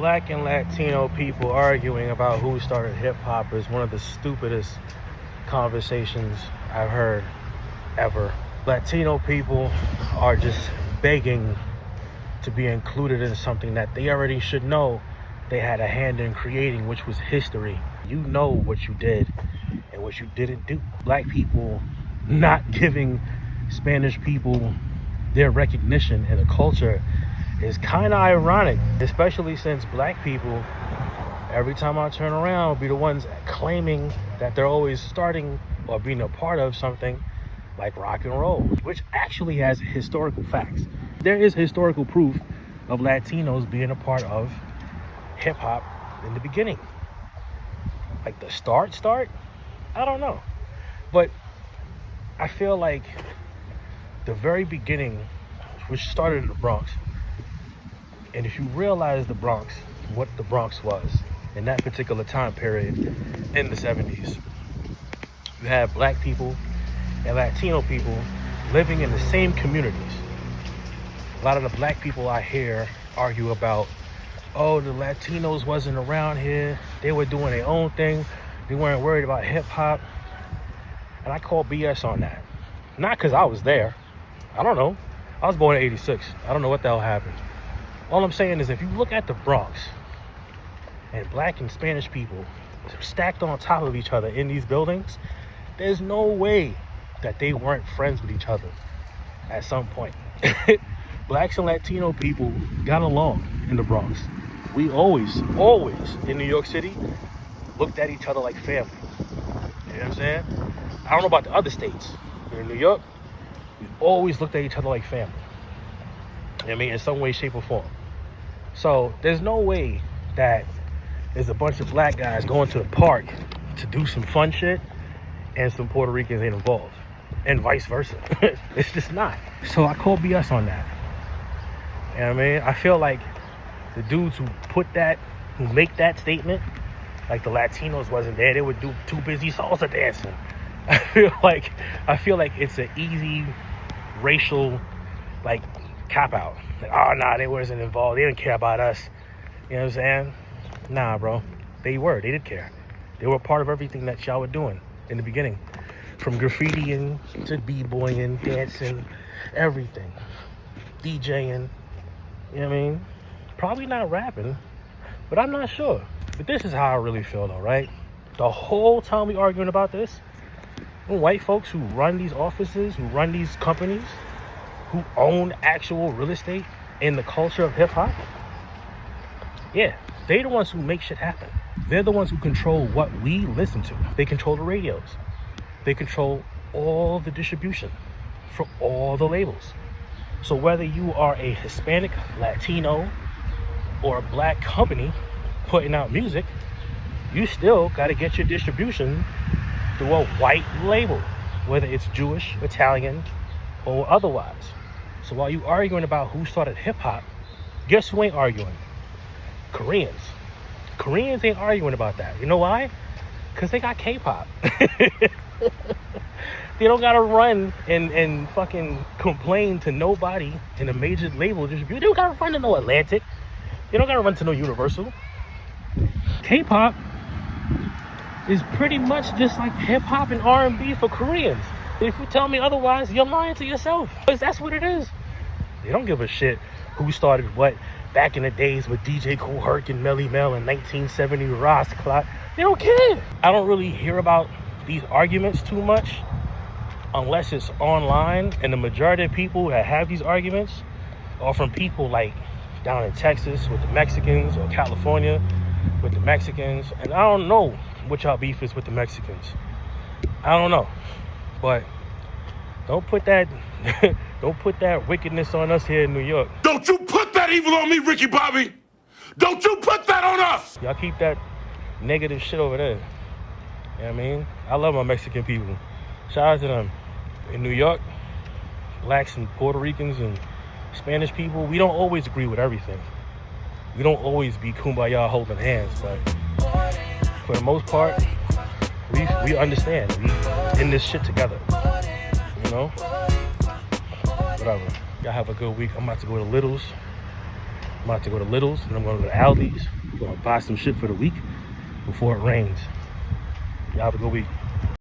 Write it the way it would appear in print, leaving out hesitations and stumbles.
Black and Latino people arguing about who started hip-hop is one of the stupidest conversations I've heard ever. Latino people are just begging to be included in something that they already should know they had a hand in creating, which was history. You know what you did and what you didn't do. Black people not giving Spanish people their recognition in the culture is kind of ironic, especially since black people, every time I turn around, will be the ones claiming that they're always starting or being a part of something like rock and roll, which actually has historical facts. There is historical proof of Latinos being a part of hip-hop in the beginning. Like the start? I don't know. But I feel like the very beginning, which started in the Bronx, and if you realize the Bronx, what the Bronx was in that particular time period in the 70s, you had black people and Latino people living in the same communities. A lot of the black people I hear argue about, oh, the Latinos wasn't around here, they were doing their own thing, they weren't worried about hip-hop. And I call BS on that. Not because I was there. I don't know. I was born in 86. I don't know what the hell happened. All I'm saying is if you look at the Bronx and black and Spanish people stacked on top of each other in these buildings, there's no way that they weren't friends with each other at some point. Blacks and Latino people got along in the Bronx. We always in New York City looked at each other like family. You know what I'm saying? I don't know about the other states. In New York, we always looked at each other like family. You know what I mean? In some way, shape, or form. So there's no way that there's a bunch of black guys going to the park to do some fun shit and some Puerto Ricans ain't involved. And vice versa. It's just not. So I call BS on that. You know what I mean? I feel like the dudes who make that statement, like the Latinos wasn't there, they would do too busy salsa dancing. I feel like it's an easy racial cop out. Like, oh nah, they wasn't involved, they didn't care about us. You know what I'm saying? Nah, bro. They did care. They were part of everything that y'all were doing in the beginning. From graffitiing to b-boying, dancing, everything. DJing. You know what I mean? Probably not rapping, but I'm not sure. But this is how I really feel though, right? The whole time we arguing about this, white folks who run these offices, who run these companies, who own actual real estate in the culture of hip-hop, yeah, they're the ones who make shit happen. They're the ones who control what we listen to. They control the radios. They control all the distribution for all the labels. So whether you are a Hispanic, Latino, or a black company putting out music, you still got to get your distribution through a white label, whether it's Jewish, Italian, or otherwise. So while you arguing about who started hip-hop, guess who ain't arguing? Koreans. Koreans ain't arguing about that. You know why? Because they got K-pop. They don't gotta run and fucking complain to nobody in a major label distribution. They don't gotta run to no Atlantic. They don't gotta run to no Universal. K-pop is pretty much just like hip-hop and R&B for Koreans. If you tell me otherwise, you're lying to yourself. Because that's what it is. They don't give a shit who started what back in the days with DJ Kool Herc and Melly Mel in 1970 Ross Clock. They don't care. I don't really hear about these arguments too much unless it's online, and the majority of people that have these arguments are from people like down in Texas with the Mexicans or California with the Mexicans. And I don't know what y'all beef is with the Mexicans. I don't know. But don't put that wickedness on us here in New York. Don't you put that evil on me, Ricky Bobby! Don't you put that on us! Y'all keep that negative shit over there. You know what I mean? I love my Mexican people. Shout out to them. In New York, blacks and Puerto Ricans and Spanish people, we don't always agree with everything. We don't always be kumbaya holding hands, but for the most part, we understand. We in this shit together. You know? Whatever. Y'all have a good week. I'm about to go to Little's. about to go to Little's and I'm going to go to Aldis. I'm going to buy some shit for the week before it rains. Y'all have a good week.